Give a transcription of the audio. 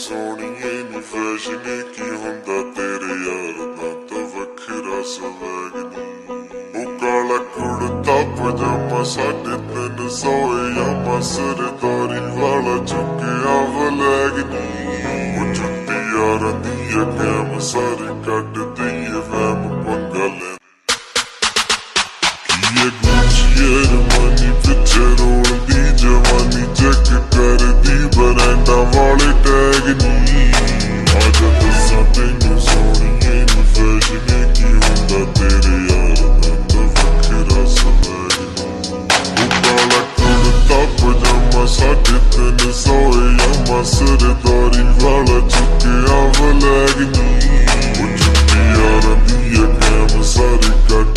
ਸੋਹਣੀਏ ਨੀ ਫੈਸ਼ਨ ਕੀ ਹੁੰਦਾ ਤੇਰੇ ਯਾਰ ਦਾ ਤਾਂ ਵੱਖਰਾ ਸਵੈਗ ਨੀ। ਉਹ ਕਾਲਾ ਕੁੜਤਾ ਪਜਾਮਾ 350 ਯਾਮਾ ਸਰਦਾਰੀ ਵਾਲਾ ਚੁੱਕਿਆ ਵਲੈਗ ਨੀ। ਉਹ ਚੁੱਟੀ ਯਾਰਾਂ ਦੀ ਕੈਮ ਸਾਰੀ ਕੱਢਦੀ ਏ ਵੈਮ ਪੰਗਾ ਲੈ ਕੀ ਗੁੱਚੀ ਰਮਾਨੀ ਪਿੱਛੇ ਰੋਲਦੀ ਜਵਾਨੀ ਚੈੱਕ ਕਰਦੀ ਬਰੈਂਡਾਂ ਵਾਲੇ ਟੈਗ ਨੀ। ਅੱਜ ਦੱਸਾਂ ਤੈਨੂੰ ਸੋਹਣੀਏ ਨੀ ਫੈਸ਼ਨ ਕੀ ਹੁੰਦਾ ਤੇਰੇ ਯਾਰ ਦਾ ਤਾਂ ਵੱਖਰਾ ਸਵੈਗ ਨੀ। ਉਹ ਕਾਲਾ ਕੁੜਤਾ ਪਜਾਮਾ 350 ਯਾਮਾ ਸਰਦਾਰੀ ਵਾਲਾ ਚੁੱਕਿਆ ਵਲੈਗ ਨੀ। ਉਹ ਚੁੱਟੀ ਯਾਰਾਂ ਦੀ ਕੈਮ ਸਾਰੀ ਕੱਢਦੀ